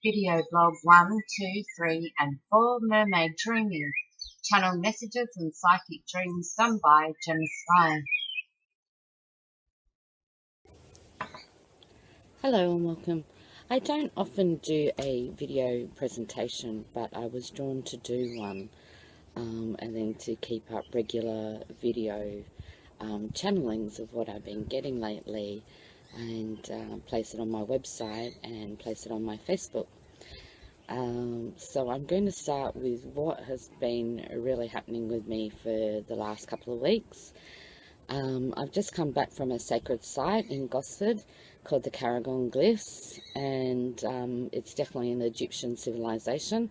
Video blog 1, 2, 3, and 4, Mermaid Dreaming. Channel messages and psychic dreams done by GEMMA. Hello and welcome. I don't often do a video presentation, but I was drawn to do one and then to keep up regular video channelings of what I've been getting lately, and place it on my website and place it on my Facebook. So I'm going to start with what has been really happening with me for the last couple of weeks. I've just come back from a sacred site in Gosford called the Karagon Glyphs, and it's definitely an Egyptian civilization.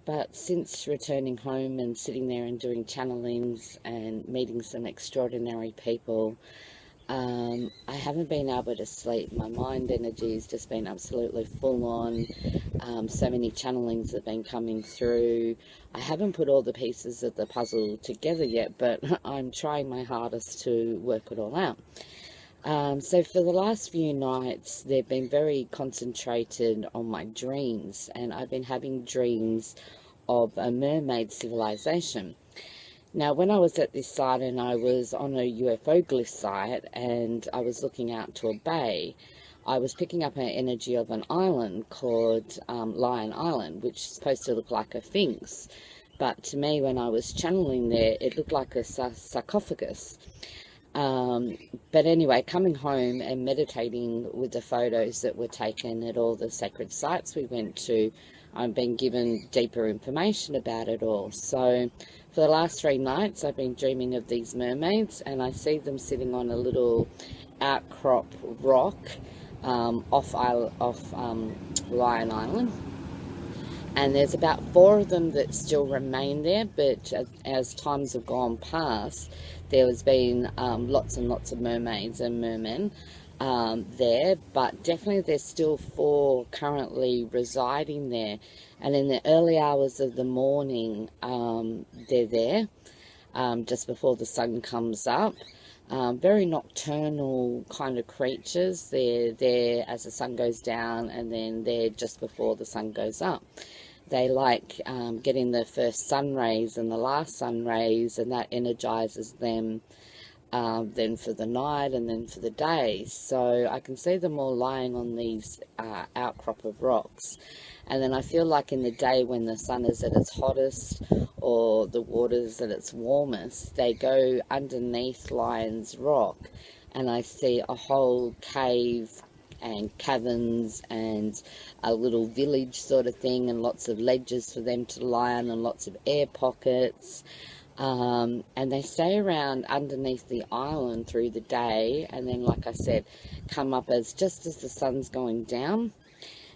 But since returning home and sitting there and doing channelings and meeting some extraordinary people, I haven't been able to sleep. My mind energy has just been absolutely full on. So many channelings have been coming through. I haven't put all the pieces of the puzzle together yet, but I'm trying my hardest to work it all out. So for the last few nights, they've been very concentrated on my dreams, and I've been having dreams of a mermaid civilization. Now, when I was at this site and I was on a UFO glyph site and I was looking out to a bay, I was picking up an energy of an island called Lion Island, which is supposed to look like a sphinx. But to me, when I was channeling there, it looked like a sarcophagus. But anyway, coming home and meditating with the photos that were taken at all the sacred sites we went to, I've been given deeper information about it all. So for the last 3 nights, I've been dreaming of these mermaids, and I see them sitting on a little outcrop rock off Lion Island. And there's about 4 of them that still remain there, but as times have gone past, there has been lots and lots of mermaids and mermen there, but definitely there's still 4 currently residing there. And in the early hours of the morning, they're there just before the sun comes up. Very nocturnal kind of creatures. They're there as the sun goes down, and then they're just before the sun goes up. They like getting the first sun rays and the last sun rays, and that energizes them then for the night and then for the day. So I can see them all lying on these outcrop of rocks. And then I feel like in the day when the sun is at its hottest or the water's at its warmest, they go underneath Lion's Rock, and I see a whole cave and caverns and a little village sort of thing, and lots of ledges for them to lie on and lots of air pockets. And they stay around underneath the island through the day, and then, like I said, come up just as the sun's going down,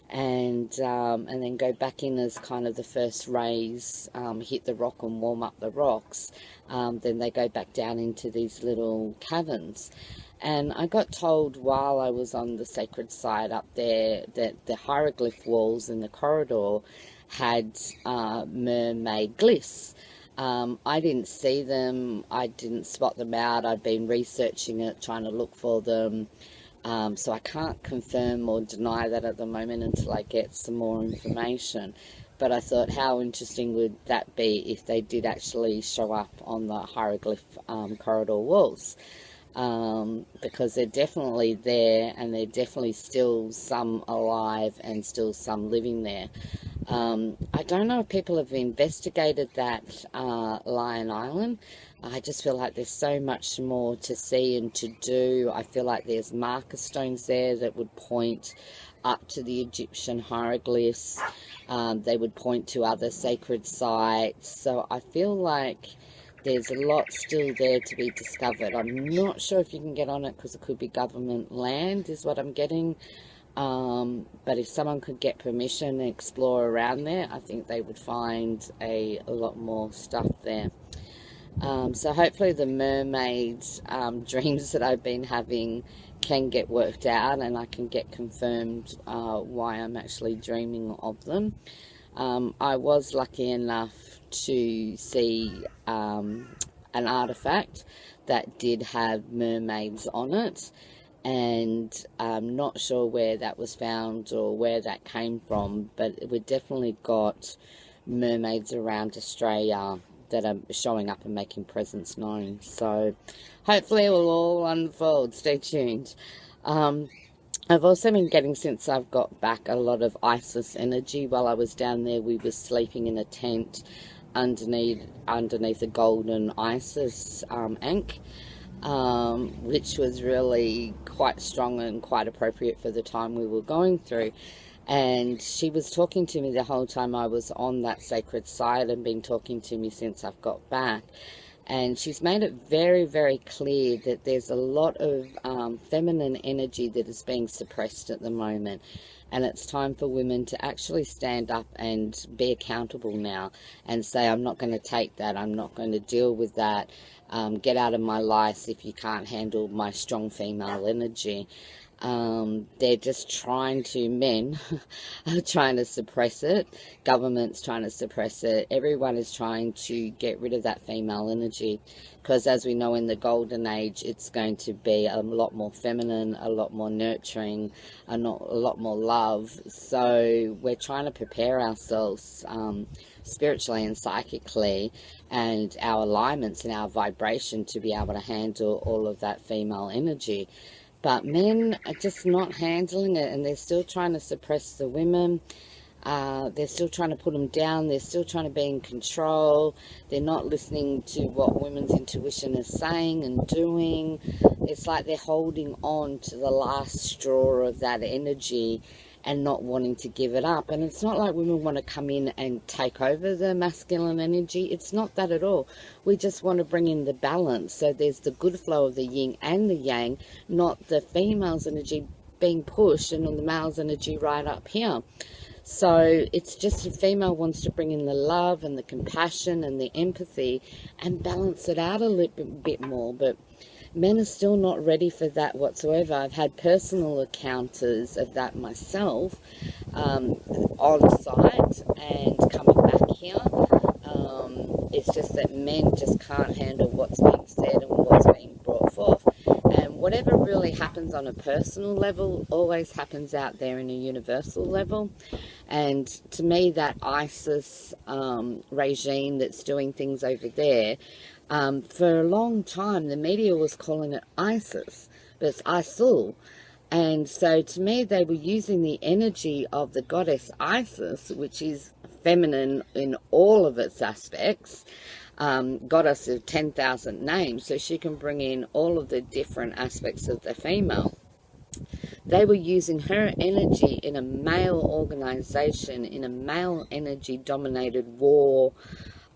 and then go back in as kind of the first rays hit the rock and warm up the rocks. Then they go back down into these little caverns. And I got told while I was on the sacred site up there that the hieroglyph walls in the corridor had mermaid glyphs. I didn't see them, I didn't spot them out. I'd been researching it, trying to look for them. So I can't confirm or deny that at the moment until I get some more information. But I thought, how interesting would that be if they did actually show up on the hieroglyph corridor walls? Because they're definitely there, and they're definitely still some alive and still some living there. I don't know if people have investigated that Lion Island. I just feel like there's so much more to see and to do. I feel like there's marker stones there that would point up to the Egyptian hieroglyphs. They would point to other sacred sites. So I feel like there's a lot still there to be discovered. I'm not sure if you can get on it because it could be government land, is what I'm getting. But if someone could get permission and explore around there, I think they would find a lot more stuff there. So hopefully the mermaids dreams that I've been having can get worked out, and I can get confirmed why I'm actually dreaming of them. I was lucky enough to see an artifact that did have mermaids on it, and I'm not sure where that was found or where that came from, but we've definitely got mermaids around Australia that are showing up and making presence known. So hopefully it will all unfold. Stay tuned. I've also been getting, since I've got back, a lot of Isis energy. While I was down there, we were sleeping in a tent underneath a golden Isis ankh, which was really quite strong and quite appropriate for the time we were going through. And she was talking to me the whole time I was on that sacred site, and been talking to me since I've got back. And she's made it very, very clear that there's a lot of feminine energy that is being suppressed at the moment. And it's time for women to actually stand up and be accountable now and say, I'm not going to take that. I'm not going to deal with that. Get out of my life if you can't handle my strong female energy. They're just trying to, men are trying to suppress it, government's trying to suppress it, everyone is trying to get rid of that female energy, because as we know, in the golden age it's going to be a lot more feminine, a lot more nurturing, a lot more love. So we're trying to prepare ourselves spiritually and psychically, and our alignments and our vibration to be able to handle all of that female energy. But men are just not handling it, and they're still trying to suppress the women. They're still trying to put them down. They're still trying to be in control. They're not listening to what women's intuition is saying and doing. It's like they're holding on to the last straw of that energy and not wanting to give it up. And it's not like women want to come in and take over the masculine energy. It's not that at all. We just want to bring in the balance. So there's the good flow of the yin and the yang, not the female's energy being pushed and the male's energy right up here. So it's just the female wants to bring in the love and the compassion and the empathy and balance it out a little bit more. But men are still not ready for that whatsoever. I've had personal encounters of that myself, on site and coming back here. It's just that men just can't handle what's being said and what's being brought forth. And whatever really happens on a personal level always happens out there in a universal level. And to me, that ISIS regime that's doing things over there, for a long time, the media was calling it ISIS, but it's ISIL. And so to me, they were using the energy of the goddess Isis, which is feminine in all of its aspects, goddess of 10,000 names, so she can bring in all of the different aspects of the female. They were using her energy in a male organization, in a male energy dominated war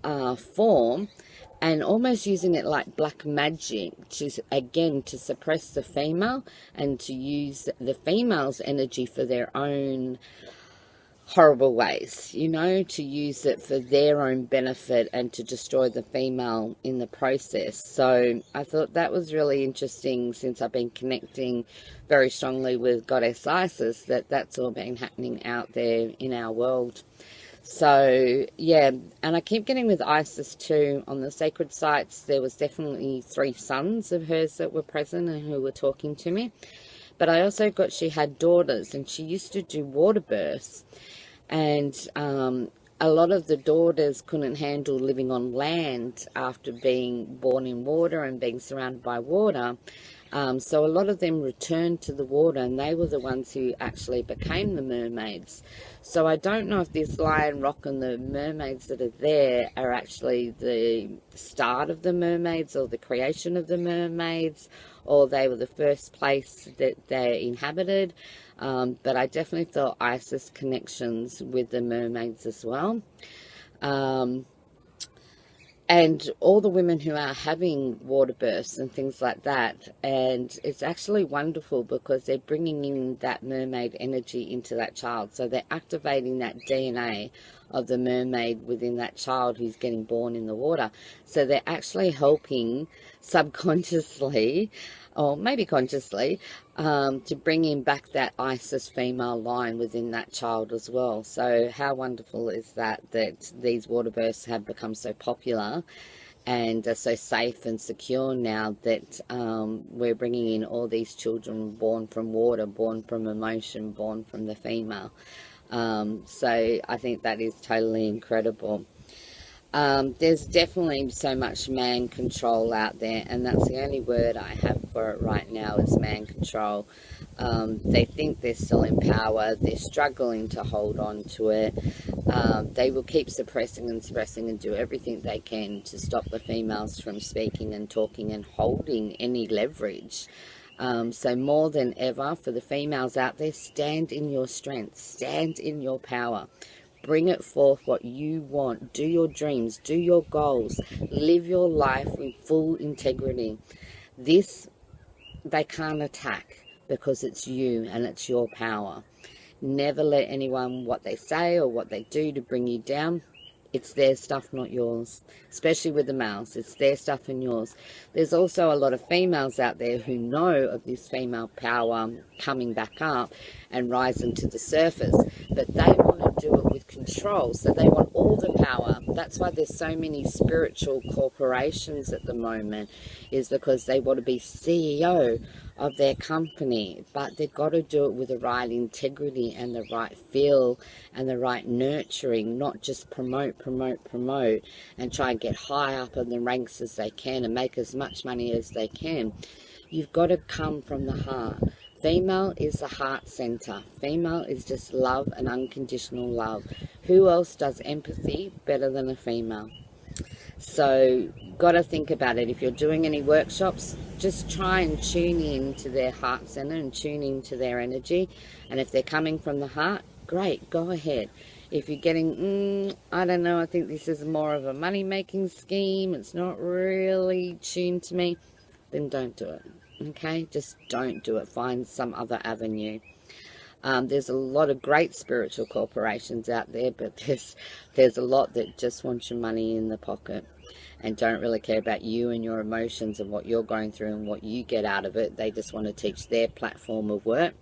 form, and almost using it like black magic, again, to suppress the female and to use the female's energy for their own horrible ways, you know, to use it for their own benefit and to destroy the female in the process. So I thought that was really interesting, since I've been connecting very strongly with Goddess Isis, that's all been happening out there in our world. So yeah, and I keep getting with Isis too, on the sacred sites, there was definitely 3 sons of hers that were present and who were talking to me. But I also got, she had daughters, and she used to do water births. And a lot of the daughters couldn't handle living on land after being born in water and being surrounded by water. So a lot of them returned to the water, and they were the ones who actually became the mermaids. So I don't know if this Lion Rock and the mermaids that are there are actually the start of the mermaids, or the creation of the mermaids, or they were the first place that they inhabited. But I definitely felt Isis connections with the mermaids as well. And all the women who are having water births and things like that. And it's actually wonderful, because they're bringing in that mermaid energy into that child. So they're activating that DNA of the mermaid within that child who's getting born in the water. So they're actually helping subconsciously, or maybe consciously, to bring in back that Isis female line within that child as well. So how wonderful is that, that these water births have become so popular, and are so safe and secure now that we're bringing in all these children born from water, born from emotion, born from the female. So I think that is totally incredible. There's definitely so much man control out there, and that's the only word I have for it right now, is man control. They think they're still in power, they're struggling to hold on to it. They will keep suppressing and suppressing and do everything they can to stop the females from speaking and talking and holding any leverage. So more than ever, for the females out there, stand in your strength, stand in your power. Bring it forth what you want. Do your dreams, do your goals, live your life with full integrity. This they can't attack, because it's you and it's your power. Never let anyone, what they say or what they do to bring you down. It's their stuff, not yours. Especially with the males, it's their stuff and yours. There's also a lot of females out there who know of this female power coming back up and rising to the surface, but they want to do it with control. So they want all the power. That's why there's so many spiritual corporations at the moment, is because they want to be CEO of their company, but they've got to do it with the right integrity and the right feel and the right nurturing, not just promote and try and get high up in the ranks as they can and make as much money as they can. You've got to come from the heart. Female is the heart center. Female is just love and unconditional love. Who else does empathy better than a female? So got to think about it. If you're doing any workshops, just try and tune in to their heart center and tune into their energy. And if they're coming from the heart, great, go ahead. If you're getting, I don't know, I think this is more of a money-making scheme, it's not really tuned to me, then don't do it. Okay, just don't do it. Find some other avenue. There's a lot of great spiritual corporations out there, but there's a lot that just want your money in the pocket and don't really care about you and your emotions and what you're going through and what you get out of it. They just want to teach their platform of work.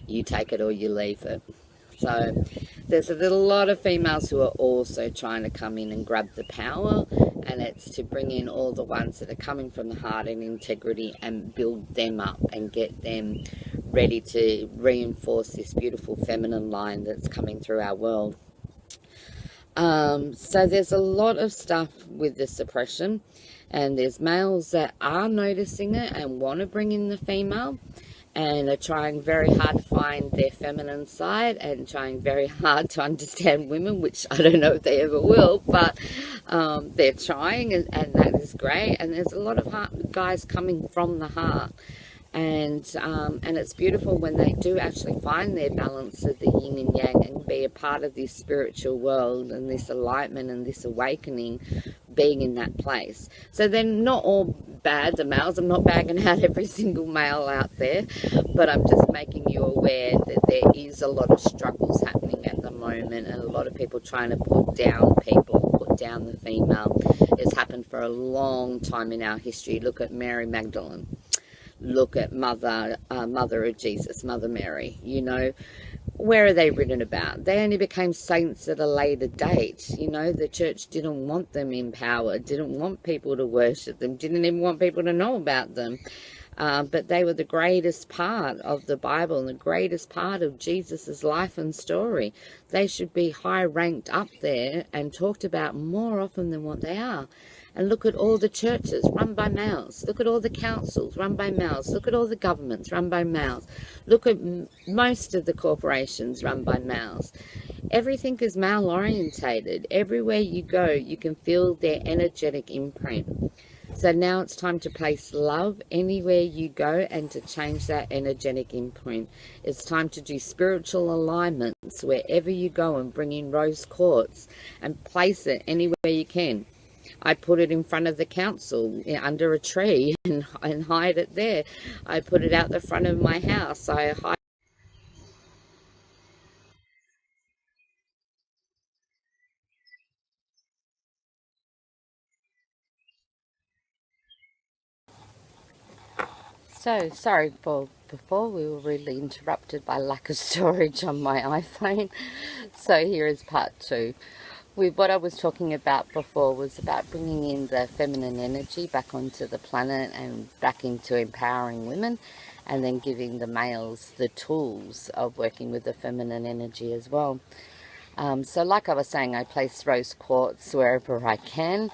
You take it or you leave it. So there's a lot of females who are also trying to come in and grab the power, and it's to bring in all the ones that are coming from the heart and integrity and build them up and get them ready to reinforce this beautiful feminine line that's coming through our world. So there's a lot of stuff with the suppression, and there's males that are noticing it and want to bring in the female and are trying very hard to find their feminine side and trying very hard to understand women, which I don't know if they ever will, but they're trying, and that is great. And there's a lot of guys coming from the heart, and it's beautiful when they do actually find their balance of the yin and yang and be a part of this spiritual world and this enlightenment and this awakening, being in that place. So they're not all bad, the males. I'm not bagging out every single male out there, but I'm just making you aware that there is a lot of struggles happening at the moment, and a lot of people trying to put down people, put down the female. It's happened for a long time in our history. Look at Mary Magdalene. Look at Mother of Jesus, Mother Mary. You know, where are they written about? They only became saints at a later date. You know, the church didn't want them in power, didn't want people to worship them, didn't even want people to know about them. But they were the greatest part of the Bible and the greatest part of Jesus's life and story. They should be high ranked up there and talked about more often than what they are. And look at all the churches run by males. Look at all the councils run by males. Look at all the governments run by males. Look at most of the corporations run by males. Everything is male orientated. Everywhere you go, you can feel their energetic imprint. So now it's time to place love anywhere you go and to change that energetic imprint. It's time to do spiritual alignments wherever you go and bring in rose quartz and place it anywhere you can. I put it in front of the council under a tree and hide it there. I put it out the front of my house. I hide. So sorry for before, we were really interrupted by lack of storage on my iPhone. So here is part 2. with what I was talking about before was about bringing in the feminine energy back onto the planet and back into empowering women, and then giving the males the tools of working with the feminine energy as well. So like I was saying, I place rose quartz wherever I can,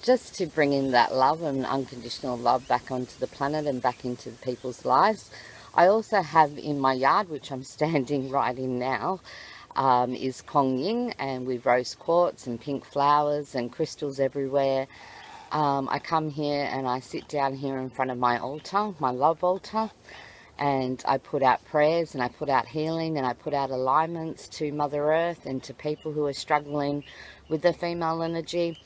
just to bring in that love and unconditional love back onto the planet and back into people's lives. I also have in my yard, which I'm standing right in now, is Kong Ying, and with rose quartz and pink flowers and crystals everywhere. I come here and I sit down here in front of my altar, my love altar, and I put out prayers and I put out healing and I put out alignments to Mother Earth and to people who are struggling with the female energy.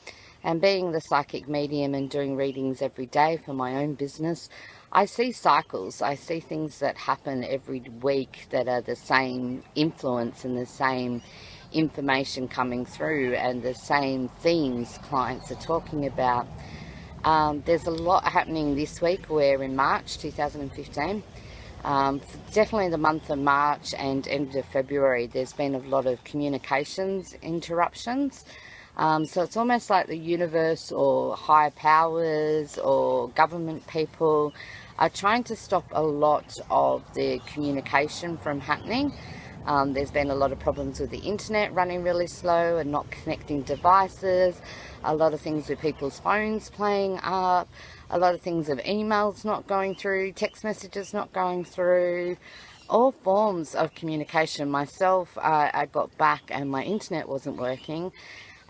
And being the psychic medium and doing readings every day for my own business, I see cycles. I see things that happen every week that are the same influence and the same information coming through and the same themes clients are talking about. There's a lot happening this week. We're in March 2015. Definitely the month of March and end of February, there's been a lot of communications interruptions. So it's almost like the universe or higher powers or government people are trying to stop a lot of the communication from happening. There's been a lot of problems with the internet running really slow and not connecting devices, a lot of things with people's phones playing up, a lot of things of emails not going through, text messages not going through, all forms of communication. Myself, I got back and my internet wasn't working,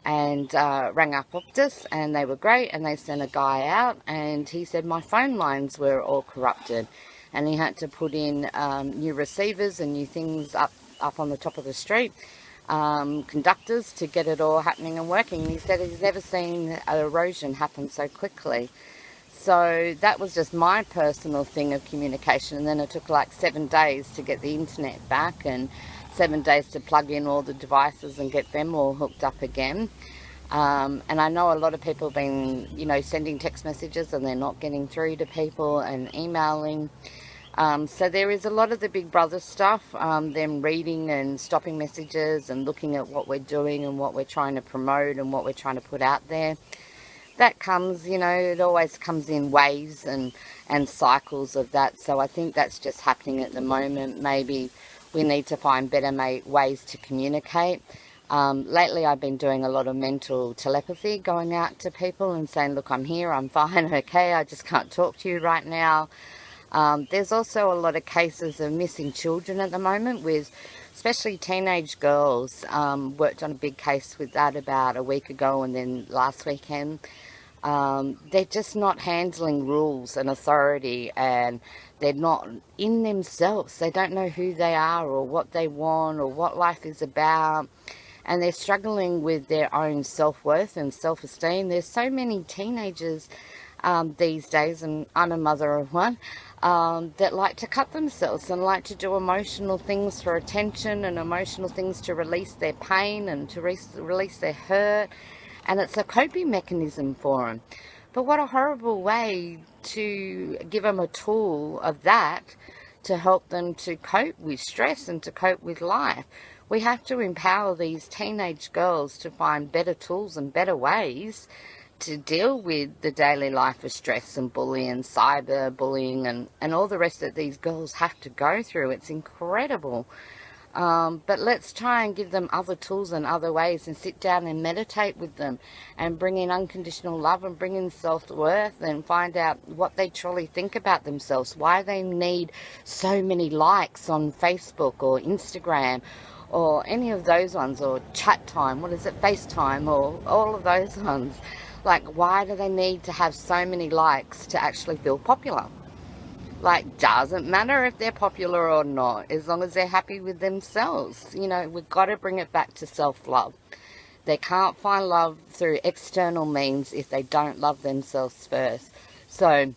and rang up Optus, and they were great, and they sent a guy out and he said my phone lines were all corrupted and he had to put in new receivers and new things up on the top of the street, conductors, to get it all happening and working. He said he's never seen an erosion happen so quickly. So that was just my personal thing of communication, and then it took like 7 days to get the internet back and 7 days to plug in all the devices and get them all hooked up again. And I know a lot of people have been, sending text messages and they're not getting through to people, and emailing. So there is a lot of the Big Brother stuff, them reading and stopping messages and looking at what we're doing and what we're trying to promote and what we're trying to put out there. That comes, it always comes in waves and cycles of that. So I think that's just happening at the moment. Maybe we need to find better ways to communicate. Lately I've been doing a lot of mental telepathy, going out to people and saying, look, I'm here, I'm fine, okay, I just can't talk to you right now. There's also a lot of cases of missing children at the moment, with especially teenage girls. Worked on a big case with that about a week ago, and then last weekend. They're just not handling rules and authority, and they're not in themselves. They don't know who they are or what they want or what life is about, and they're struggling with their own self-worth and self-esteem. There's so many teenagers these days, and I'm a mother of one, that like to cut themselves and like to do emotional things for attention and emotional things to release their pain and to release their hurt. And it's a coping mechanism for them. But what a horrible way to give them a tool of that to help them to cope with stress and to cope with life. We have to empower these teenage girls to find better tools and better ways to deal with the daily life of stress and bullying and cyber bullying and all the rest that these girls have to go through. It's incredible. But let's try and give them other tools and other ways, and sit down and meditate with them and bring in unconditional love and bring in self-worth and find out what they truly think about themselves, why they need so many likes on Facebook or Instagram or any of those ones, or chat time, FaceTime, or all of those ones. Like, why do they need to have so many likes to actually feel popular? Like, doesn't matter if they're popular or not, as long as they're happy with themselves. We've got to bring it back to self-love. They can't find love through external means if they don't love themselves first. So,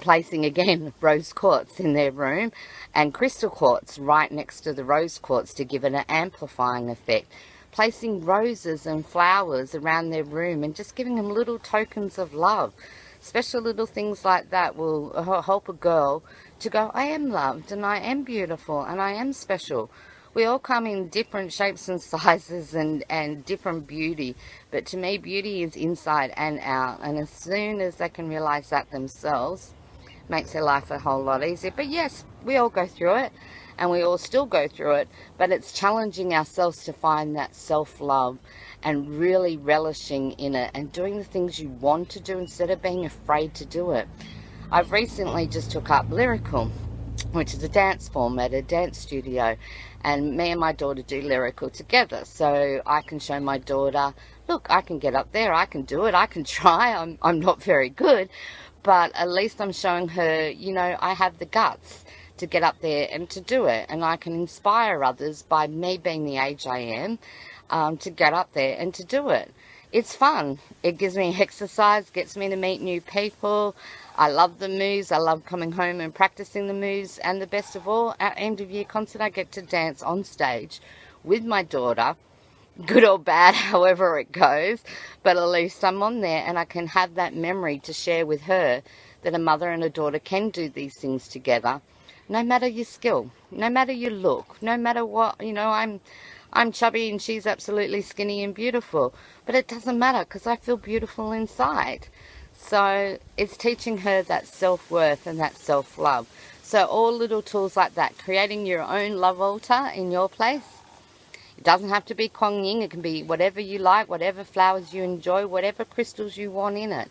placing, again, rose quartz in their room and crystal quartz right next to the rose quartz to give it an amplifying effect. Placing roses and flowers around their room and just giving them little tokens of love. Special little things like that will help a girl to go, I am loved and I am beautiful and I am special. We all come in different shapes and sizes and different beauty. But to me, beauty is inside and out. And as soon as they can realize that themselves, makes their life a whole lot easier. But yes, we all go through it, and we all still go through it, but it's challenging ourselves to find that self-love and really relishing in it and doing the things you want to do instead of being afraid to do it. I've recently just took up lyrical, which is a dance form at a dance studio, and me and my daughter do lyrical together, so I can show my daughter, look, I can get up there, I can do it, I can try. I'm not very good, but at least I'm showing her, you know, I have the guts to get up there and to do it, and I can inspire others by me being the age I am, to get up there and to do it. It's fun. It gives me exercise, gets me to meet new people. I love the moves. I love coming home and practicing the moves, and the best of all, our end of year concert, I get to dance on stage with my daughter, good or bad, however it goes, but at least I'm on there and I can have that memory to share with her that a mother and a daughter can do these things together, no matter your skill, no matter your look, no matter what. You know, I'm chubby and she's absolutely skinny and beautiful, but it doesn't matter because I feel beautiful inside. So it's teaching her that self-worth and that self-love. So all little tools like that, creating your own love altar in your place. It doesn't have to be Kuan Yin. It can be whatever you like, whatever flowers you enjoy, whatever crystals you want in it.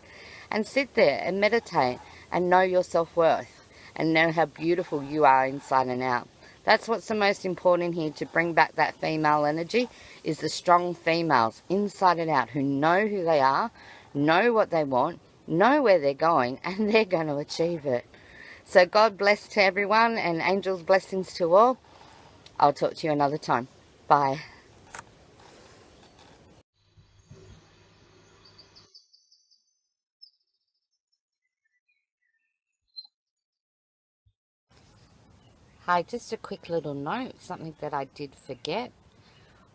And sit there and meditate and know your self-worth and know how beautiful you are inside and out. That's what's the most important here, to bring back that female energy, is the strong females inside and out who know who they are, know what they want, know where they're going, and they're going to achieve it. So God bless to everyone, and angels blessings to all. I'll talk to you another time. Bye. Hi, just a quick little note. Something that I did forget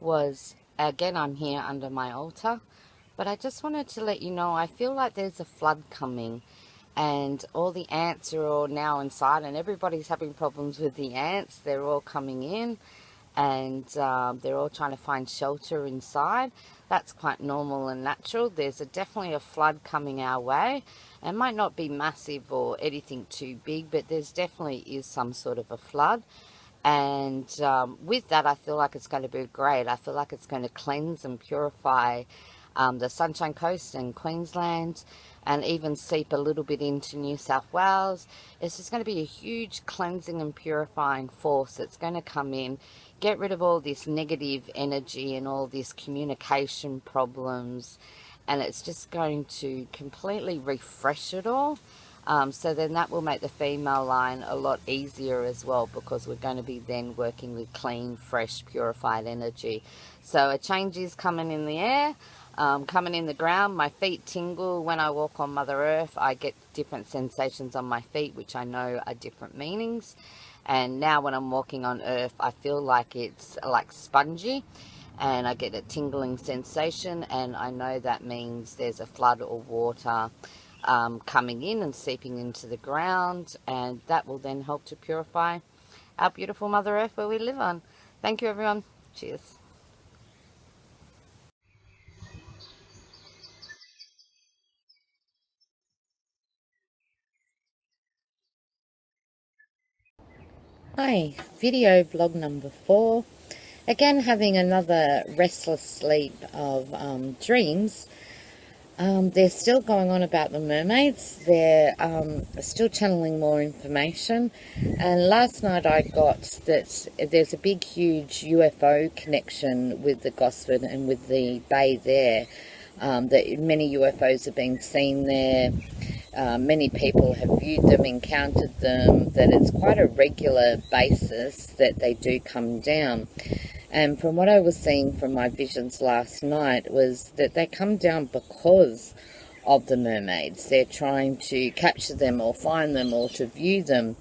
was, again, I'm here under my altar, but I just wanted to let you know I feel like there's a flood coming, and all the ants are all now inside, and everybody's having problems with the ants. They're all coming in, and they're all trying to find shelter inside. That's quite normal and natural. There's definitely a flood coming our way. It might not be massive or anything too big, but there's definitely is some sort of a flood. And with that, I feel like it's going to be great. I feel like it's going to cleanse and purify the Sunshine Coast and Queensland, and even seep a little bit into New South Wales. It's just going to be a huge cleansing and purifying force that's going to come in, get rid of all this negative energy and all this communication problems, and it's just going to completely refresh it all. So then that will make the female line a lot easier as well, because we're going to be then working with clean, fresh, purified energy. So a change is coming in the air, coming in the ground. My feet tingle when I walk on Mother Earth. I get different sensations on my feet, which I know are different meanings. And now when I'm walking on Earth, I feel like it's like spongy, and I get a tingling sensation, and I know that means there's a flood or water coming in and seeping into the ground, and that will then help to purify our beautiful Mother Earth where we live on. Thank you, everyone. Cheers. Hi, video blog number 4. Again, having another restless sleep of dreams. They're still going on about the mermaids. They're still channeling more information. And last night I got that there's a big, huge UFO connection with the Gosford and with the bay there. That many UFOs have been seen there. Many people have viewed them, encountered them, that it's quite a regular basis that they do come down. And from what I was seeing from my visions last night was that they come down because of the mermaids. They're trying to capture them or find them or to view them.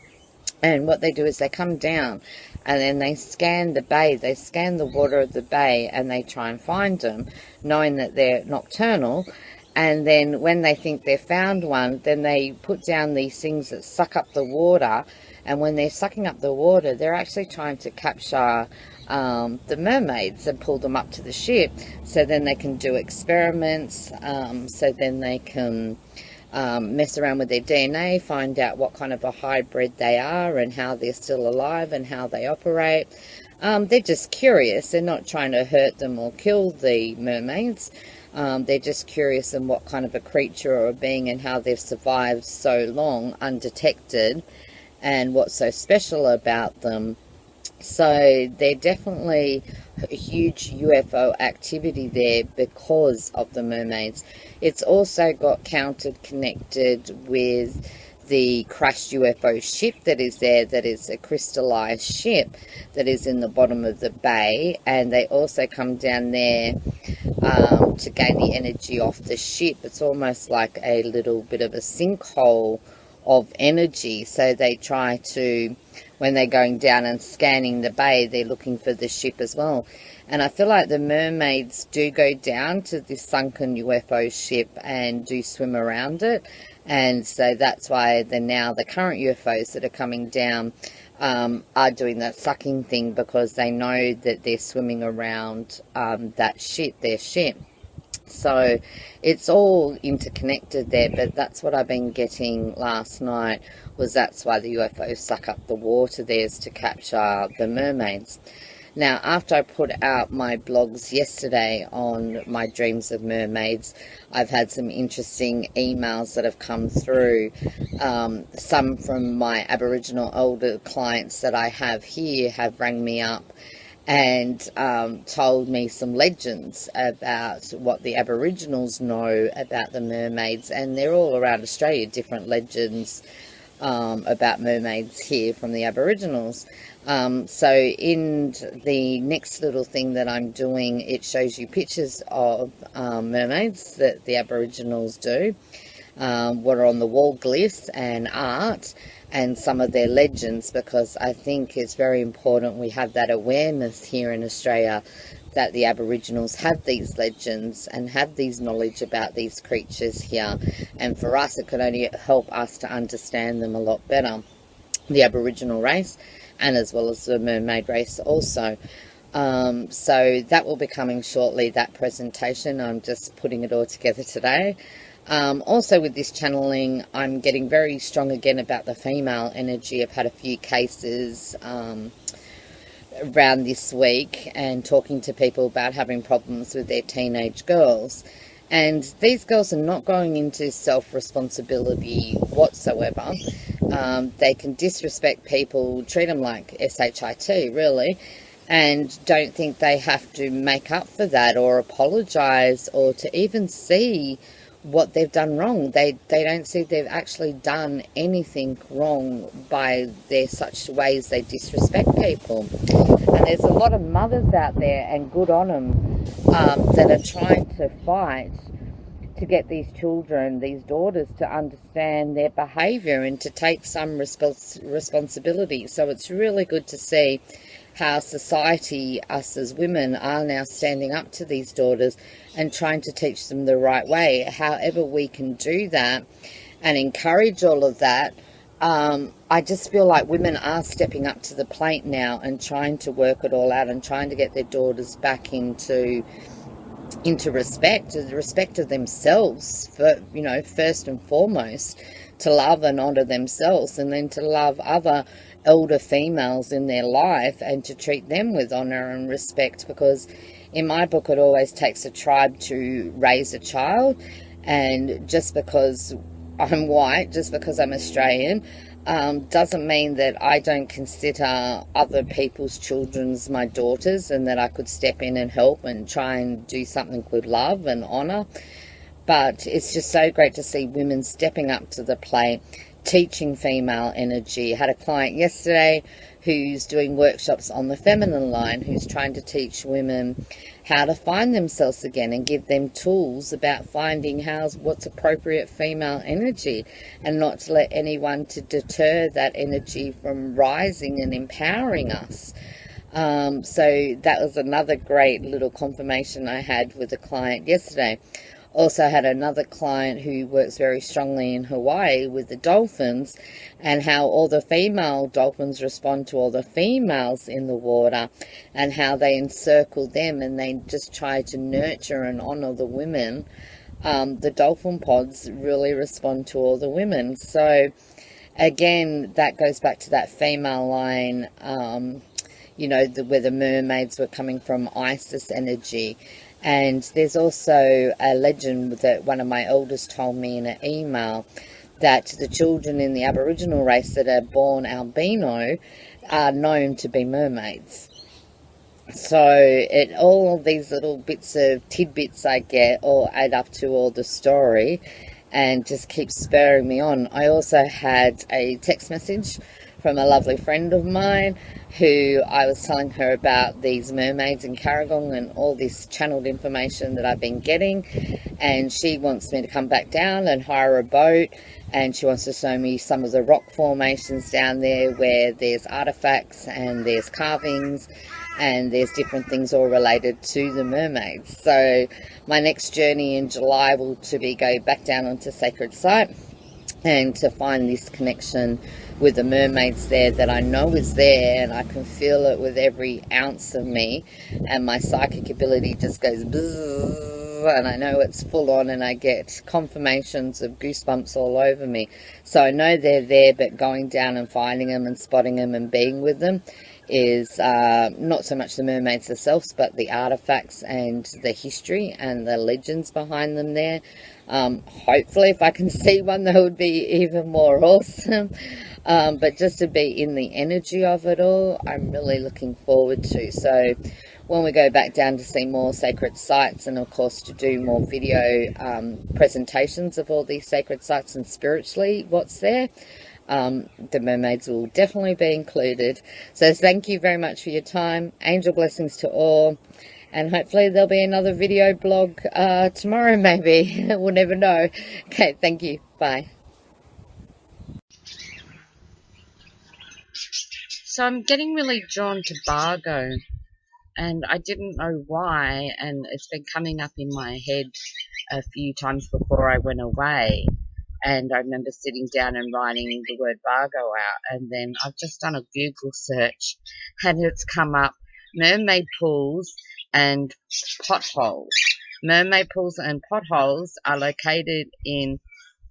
And what they do is they come down and then they scan the bay, they scan the water of the bay, and they try and find them, knowing that they're nocturnal. And then when they think they've found one, then they put down these things that suck up the water, And when they're sucking up the water, they're actually trying to capture the mermaids and pull them up to the ship, so then they can do experiments, so then they can mess around with their DNA, find out what kind of a hybrid they are and how they're still alive and how they operate. They're just curious. They're not trying to hurt them or kill the mermaids. They're just curious in what kind of a creature or a being and how they've survived so long undetected and what's so special about them. So they're definitely a huge UFO activity there because of the mermaids. It's also got counted connected with the crashed UFO ship that is there, that is a crystallized ship that is in the bottom of the bay, and they also come down there to gain the energy off the ship. It's almost like a little bit of a sinkhole of energy, so they try to, when they're going down and scanning the bay, they're looking for the ship as well. And I feel like the mermaids do go down to this sunken UFO ship and do swim around it. And so that's why the current UFOs that are coming down are doing that sucking thing, because they know that they're swimming around that ship, their ship. So it's all interconnected there, but that's what I've been getting last night, was that's why the UFOs suck up the water there, is to capture the mermaids. Now, after I put out my blogs yesterday on my dreams of mermaids, I've had some interesting emails that have come through. Some from my Aboriginal elder clients that I have here have rang me up and told me some legends about what the Aboriginals know about the mermaids, and they're all around Australia, different legends about mermaids here from the Aboriginals. So in the next little thing that I'm doing, it shows you pictures of mermaids that the Aboriginals do, what are on the wall glyphs and art, and some of their legends, because I think it's very important we have that awareness here in Australia that the Aboriginals have these legends and have these knowledge about these creatures here, and for us it can only help us to understand them a lot better, the Aboriginal race, and as well as the mermaid race also. So that will be coming shortly, that presentation. I'm just putting it all together today. Also with this channeling, I'm getting very strong again about the female energy. I've had a few cases around this week and talking to people about having problems with their teenage girls. And these girls are not going into self-responsibility whatsoever. They can disrespect people, treat them like SHIT, really, and don't think they have to make up for that or apologise or to even see what they've done wrong. They don't see they've actually done anything wrong by their such ways they disrespect people. And there's a lot of mothers out there, and good on them, that are trying to fight to get these children, these daughters, to understand their behaviour and to take some responsibility. So it's really good to see how society, us as women, are now standing up to these daughters and trying to teach them the right way. However we can do that and encourage all of that, I just feel like women are stepping up to the plate now and trying to work it all out and trying to get their daughters back into respect, the respect of themselves, for, you know, first and foremost, to love and honour themselves, and then to love other elder females in their life and to treat them with honour and respect, because in my book it always takes a tribe to raise a child. And just because I'm white, just because I'm Australian, doesn't mean that I don't consider other people's children my daughters, and that I could step in and help and try and do something with love and honour. But it's just so great to see women stepping up to the plate, teaching female energy. I had a client yesterday who's doing workshops on the feminine line, who's trying to teach women how to find themselves again and give them tools about finding what's appropriate female energy, and not to let anyone to deter that energy from rising and empowering us. So that was another great little confirmation I had with a client yesterday. Also had another client who works very strongly in Hawaii with the dolphins, and how all the female dolphins respond to all the females in the water, and how they encircle them and they just try to nurture and honor the women. The dolphin pods really respond to all the women. So again, that goes back to that female line, where the mermaids were coming from Isis energy. And there's also a legend that one of my elders told me in an email, that the children in the Aboriginal race that are born albino are known to be mermaids. So all of these little bits of tidbits I get all add up to all the story and just keep spurring me on. I also had a text message from a lovely friend of mine who I was telling her about these mermaids in Carragong and all this channeled information that I've been getting, and she wants me to come back down and hire a boat, and she wants to show me some of the rock formations down there where there's artifacts and there's carvings and there's different things all related to the mermaids. So my next journey in July will be go back down onto Sacred Site and to find this connection with the mermaids there that I know is there, and I can feel it with every ounce of me, and my psychic ability just goes bzzz, and I know it's full on, and I get confirmations of goosebumps all over me. So I know they're there, but going down and finding them and spotting them and being with them is not so much the mermaids themselves, but the artifacts and the history and the legends behind them there. Hopefully if I can see one, that would be even more awesome. But just to be in the energy of it all, I'm really looking forward to. So when we go back down to see more sacred sites, and of course to do more video presentations of all these sacred sites and spiritually what's there, the mermaids will definitely be included. So thank you very much for your time. Angel blessings to all. And hopefully there'll be another video blog tomorrow maybe. We'll never know. Okay, thank you. Bye. So I'm getting really drawn to Bargo, and I didn't know why, and it's been coming up in my head a few times before I went away. And I remember sitting down and writing the word Bargo out, and then I've just done a Google search, and it's come up mermaid pools and potholes. Mermaid pools and potholes are located in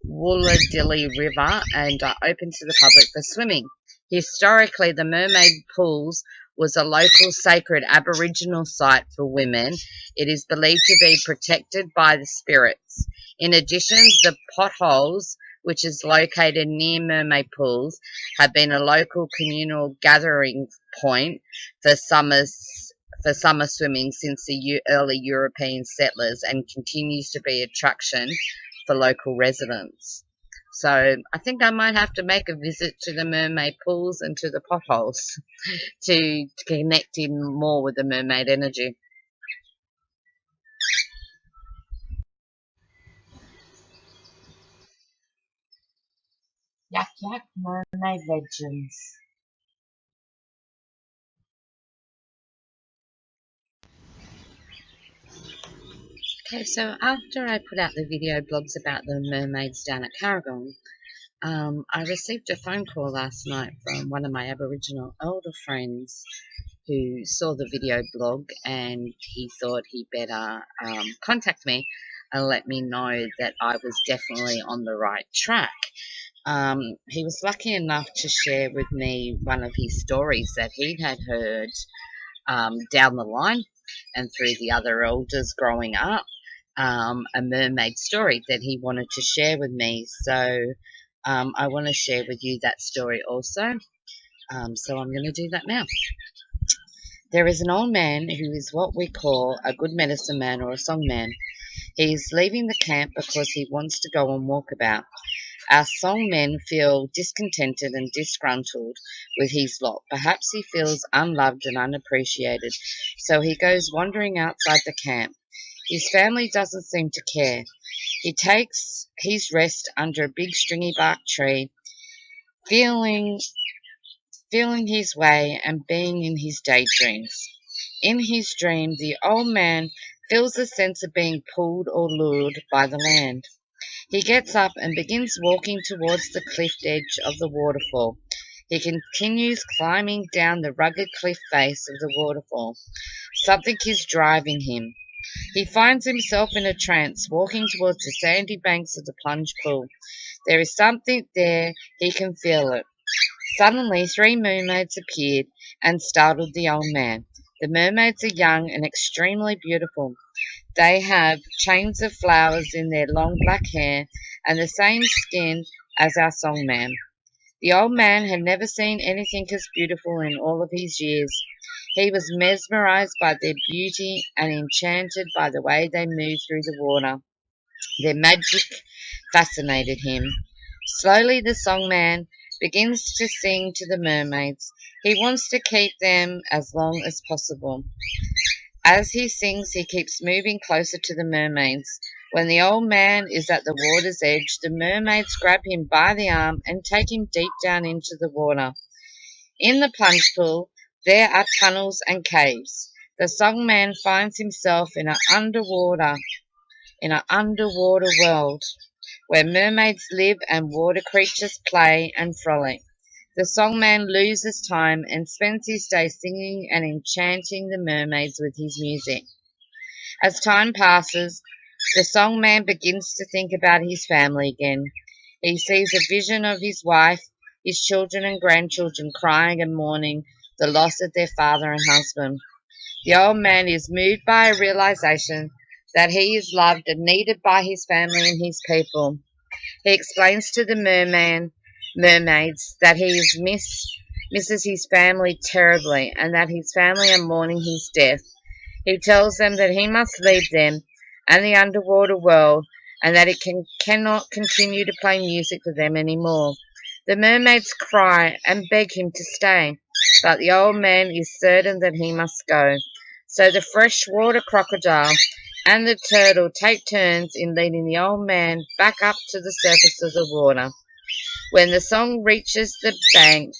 Woolloomoollee River and are open to the public for swimming. Historically, the Mermaid Pools was a local sacred Aboriginal site for women. It is believed to be protected by the spirits. In addition, the potholes, which is located near Mermaid Pools, have been a local communal gathering point for summer swimming since the early European settlers, and continues to be an attraction for local residents. So I think I might have to make a visit to the mermaid pools and to the potholes to connect in more with the mermaid energy. Yak Yak Mermaid Legends. Okay, so after I put out the video blogs about the mermaids down at Carragong, I received a phone call last night from one of my Aboriginal elder friends who saw the video blog, and he thought he better contact me and let me know that I was definitely on the right track. He was lucky enough to share with me one of his stories that he had heard down the line and through the other elders growing up, a mermaid story that he wanted to share with me. So I want to share with you that story also. So I'm going to do that now. There is an old man who is what we call a good medicine man or a song man. He is leaving the camp because he wants to go on walkabout. Our song men feel discontented and disgruntled with his lot. Perhaps he feels unloved and unappreciated, so he goes wandering outside the camp. His family doesn't seem to care. He takes his rest under a big stringy bark tree, feeling his way and being in his daydreams. In his dream, the old man feels a sense of being pulled or lured by the land. He gets up and begins walking towards the cliff edge of the waterfall. He continues climbing down the rugged cliff face of the waterfall. Something is driving him. He finds himself in a trance, walking towards the sandy banks of the plunge pool. There is something there, he can feel it. Suddenly 3 mermaids appeared and startled the old man. The mermaids are young and extremely beautiful. They have chains of flowers in their long black hair and the same skin as our songman. The old man had never seen anything as beautiful in all of his years. He was mesmerized by their beauty and enchanted by the way they moved through the water. Their magic fascinated him. Slowly the songman begins to sing to the mermaids. He wants to keep them as long as possible. As he sings, he keeps moving closer to the mermaids. When the old man is at the water's edge, the mermaids grab him by the arm and take him deep down into the water. In the plunge pool, there are tunnels and caves. The songman finds himself in an underwater world where mermaids live and water creatures play and frolic. The songman loses time and spends his day singing and enchanting the mermaids with his music. As time passes, the songman begins to think about his family again. He sees a vision of his wife, his children and grandchildren crying and mourning the loss of their father and husband. The old man is moved by a realization that he is loved and needed by his family and his people. He explains to the mermaids that he misses his family terribly and that his family are mourning his death. He tells them that he must leave them and the underwater world and that he cannot continue to play music for them anymore. The mermaids cry and beg him to stay, but the old man is certain that he must go. So the freshwater crocodile and the turtle take turns in leading the old man back up to the surface of the water. When the song reaches the bank,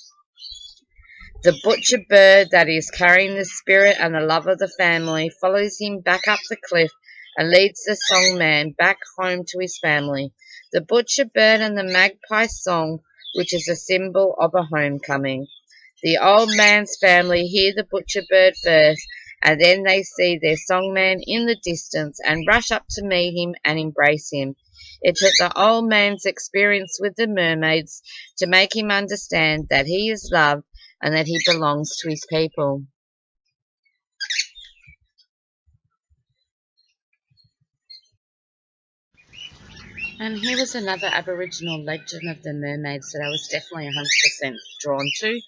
the butcher bird that is carrying the spirit and the love of the family follows him back up the cliff and leads the songman back home to his family. The butcher bird and the magpie's song, which is a symbol of a homecoming. The old man's family hear the butcher bird first, and then they see their songman in the distance and rush up to meet him and embrace him. It took the old man's experience with the mermaids to make him understand that he is loved and that he belongs to his people. And here was another Aboriginal legend of the mermaids that I was definitely 100% drawn to,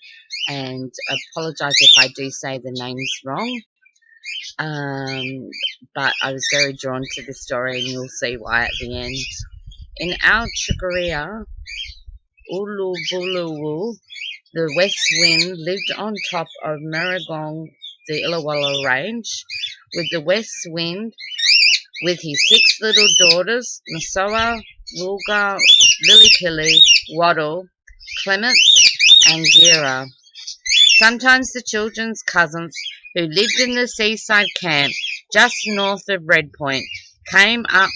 and apologise if I do say the names wrong. But I was very drawn to the story, and you'll see why at the end. In Alchugaria, Ulubuluwu, the west wind lived on top of Merrigong, the Illawalla range, with the west wind with his 6 little daughters, Masoa, Wulga, Lilipili, Waddle, Clements, and Gira. Sometimes the children's cousins, who lived in the seaside camp just north of Red Point, came up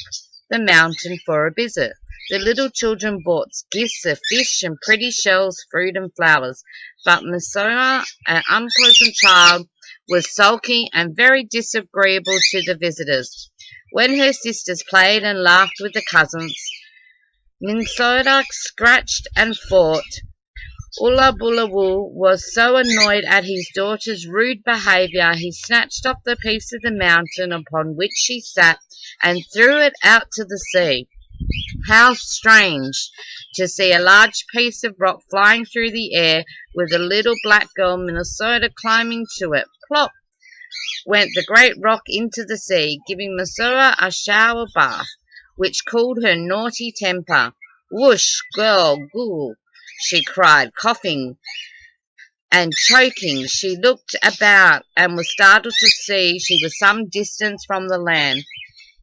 the mountain for a visit. The little children brought gifts of fish and pretty shells, fruit and flowers, but Masoa, an unpleasant child, was sulky and very disagreeable to the visitors. When her sisters played and laughed with the cousins, Minsoda scratched and fought. Ulabulawu was so annoyed at his daughter's rude behaviour, he snatched off the piece of the mountain upon which she sat and threw it out to the sea. How strange to see a large piece of rock flying through the air with a little black girl, Minnesota, climbing to it. Plop went the great rock into the sea, giving Minnesota a shower bath, which cooled her naughty temper. Whoosh, girl, goo, she cried, coughing and choking. She looked about and was startled to see she was some distance from the land.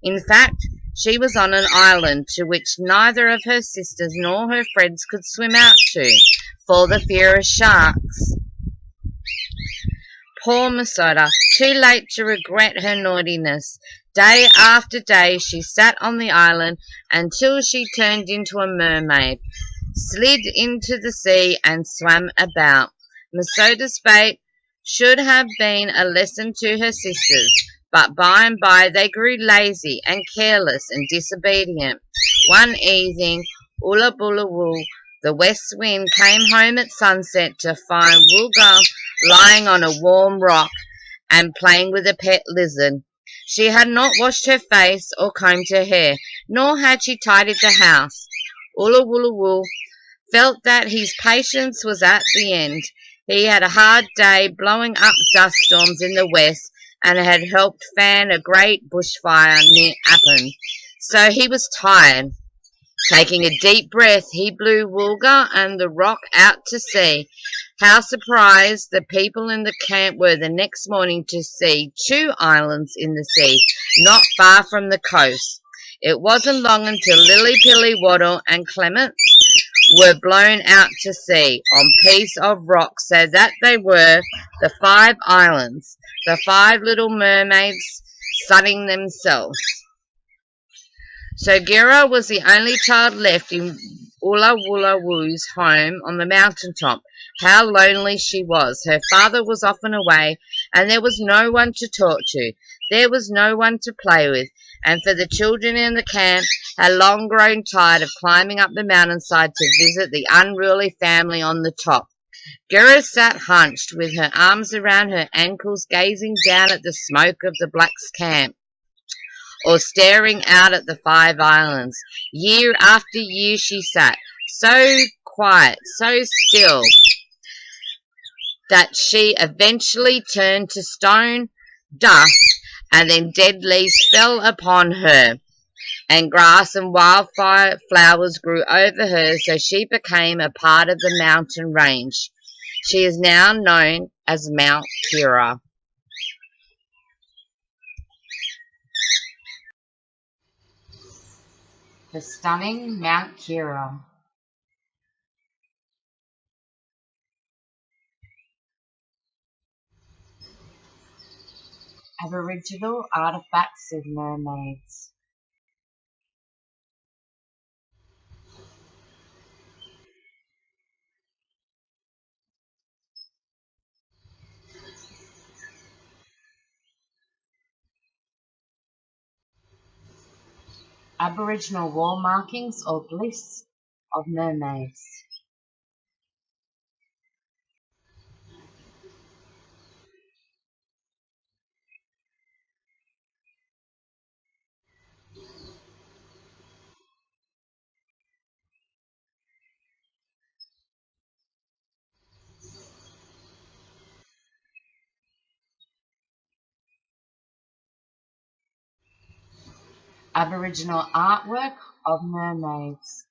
In fact, she was on an island to which neither of her sisters nor her friends could swim out to, for the fear of sharks. Poor Masoda too late to regret her naughtiness. Day after day she sat on the island until she turned into a mermaid, slid into the sea, and swam about. Masoda's fate should have been a lesson to her sisters, but by and by they grew lazy and careless and disobedient. One evening, Ullabullawul, the west wind, came home at sunset to find Wulga lying on a warm rock and playing with a pet lizard. She had not washed her face or combed her hair, nor had she tidied the house. Ullawullawul felt that his patience was at the end. He had a hard day blowing up dust storms in the west and had helped fan a great bushfire near Appin. So he was tired. Taking a deep breath, he blew Woolga and the rock out to sea. How surprised the people in the camp were the next morning to see two islands in the sea, not far from the coast. It wasn't long until Lily Pilly Waddle and Clement were blown out to sea on a piece of rock, so that they were the 5 islands, the 5 little mermaids sunning themselves. So Gira was the only child left in Ullawullawu's home on the mountain top. How lonely she was. Her father was often away, and there was no one to talk to. There was no one to play with, and for the children in the camp had long grown tired of climbing up the mountainside to visit the unruly family on the top. Gira sat hunched with her arms around her ankles, gazing down at the smoke of the blacks' camp, or staring out at the 5 islands. Year after year she sat, so quiet, so still, that she eventually turned to stone dust, and then dead leaves fell upon her, and grass and wildfire flowers grew over her, so she became a part of the mountain range. She is now known as Mount Kira. The stunning Mount Kira. Aboriginal artifacts of mermaids. Aboriginal wall markings or glyphs of mermaids. Aboriginal artwork of mermaids.